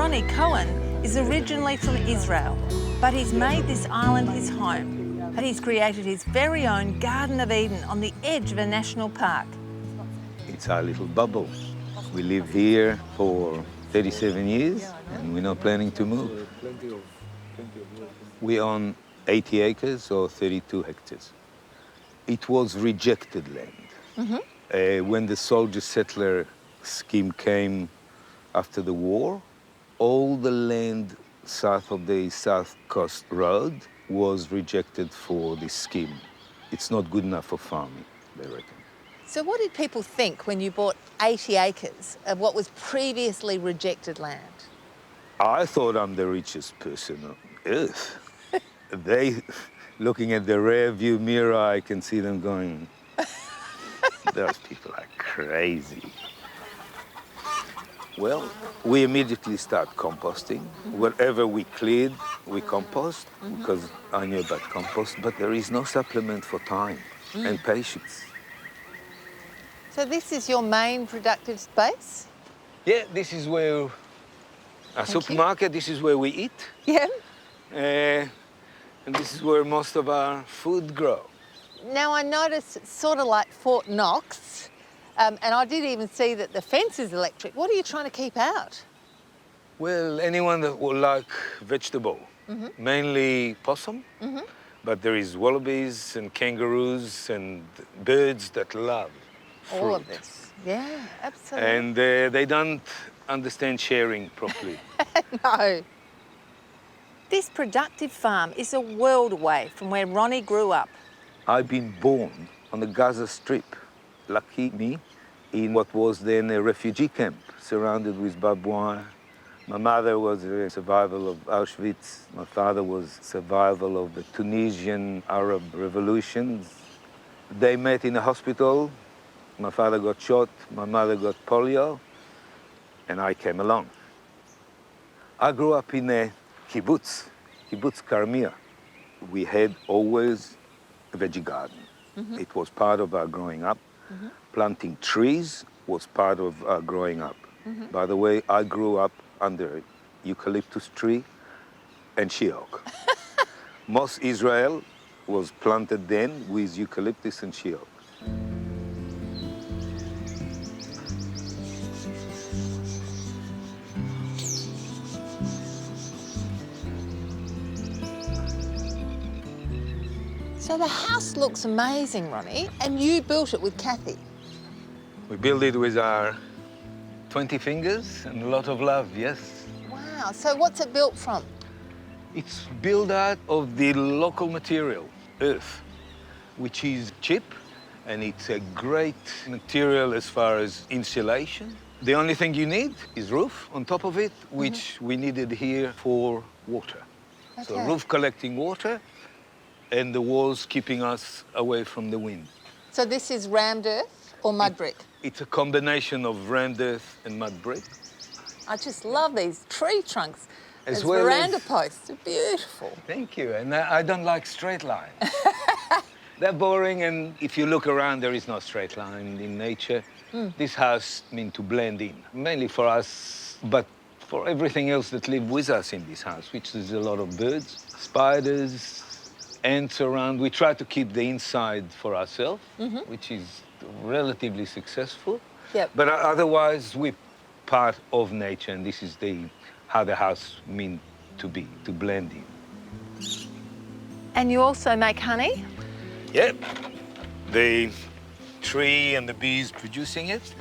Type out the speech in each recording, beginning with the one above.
Ronnie Cohen is originally from Israel, but he's made this island his home. And he's created his very own Garden of Eden on the edge of a national park. It's our little bubble. We live here for 37 years, and we're not planning to move. We own 80 acres or 32 hectares. It was rejected land. When the soldier-settler scheme came after the war, all the land south of the South Coast Road was rejected for this scheme. It's not good enough for farming, they reckon. So what did people think when you bought 80 acres of what was previously rejected land? I thought I'm the richest person on earth. They, looking at the rear view mirror, I can see them going, those people are crazy. Well, we immediately start composting. Whatever we cleared, we compost, because I knew about compost, but there is no supplement for time and patience. So this is your main productive space? Yeah, this is where our supermarket, this is where we eat. Yeah. And this is where most of our food grow. Now I notice it's sort of like Fort Knox, and I did even see that the fence is electric. What are you trying to keep out? Well, anyone that will like vegetable, mainly possum, but there is wallabies and kangaroos and birds that love fruit. All of this. Yeah, absolutely. And they don't understand sharing properly. No. This productive farm is a world away from where Ronnie grew up. I've been born on the Gaza Strip, lucky me, in what was then a refugee camp, surrounded with barbed wire. My mother was a survival of Auschwitz. My father was survival of the Tunisian Arab revolutions. They met in a hospital. My father got shot, my mother got polio, and I came along. I grew up in a kibbutz Karmia. We had always a veggie garden. It was part of our growing up. Planting trees was part of our growing up. By the way, I grew up under a eucalyptus tree and she-oak. Most Israel was planted then with eucalyptus and she-oak. So the house looks amazing, Ronnie, and you built it with Kathy. We built it with our 20 fingers and a lot of love, yes. Wow, so what's it built from? It's built out of the local material, earth, which is cheap, and it's a great material as far as insulation. The only thing you need is roof on top of it, which we needed here for water. So roof collecting water, and the walls keeping us away from the wind. So this is rammed earth or mud brick? It's a combination of rammed earth and mud brick. I just love these tree trunks. As As well veranda as- posts, they're beautiful. Thank you, and I don't like straight lines. They're boring, and if you look around, there is no straight line in nature. This house meant to blend in, mainly for us, but for everything else that live with us in this house, which is a lot of birds, spiders, ants around. We try to keep the inside for ourselves, which is relatively successful. Yep. But otherwise, we're part of nature, and this is how the house meant to be, to blend in. And you also make honey? Yep. The tree and the bees producing it,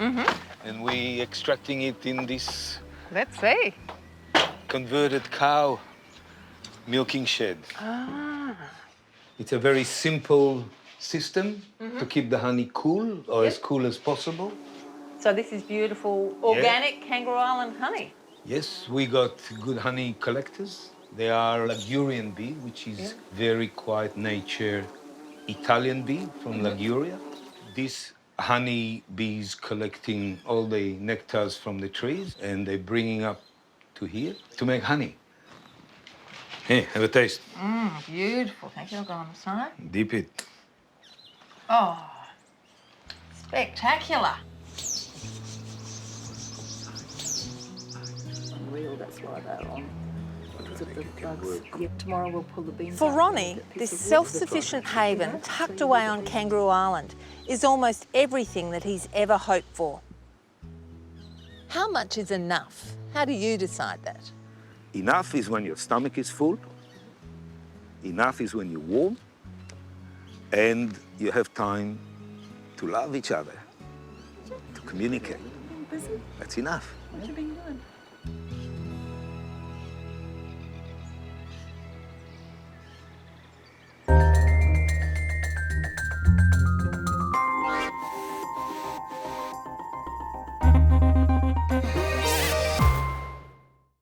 and we extracting it in this Let's see. converted cow milking shed. Ah. It's a very simple system to keep the honey cool, or as cool as possible. So this is beautiful organic Kangaroo Island honey. Yes, we got good honey collectors. They are Ligurian bee, which is very quiet nature Italian bee from Liguria. These honey bees collecting all the nectars from the trees, and they're bringing up to here to make honey. Hey, have a taste. Beautiful. Thank you. I'll go on the side. Dip it. Oh, spectacular. unreal. That's why they're on. Because of the bugs. Yeah, tomorrow we'll pull the beans For out, Ronnie, get a this piece of wood. self-sufficient haven tucked away on Kangaroo Island is almost everything that he's ever hoped for. How much is enough? How do you decide that? Enough is when your stomach is full. Enough is when you're warm. And you have time to love each other, to communicate. Busy? That's enough. What have you been doing?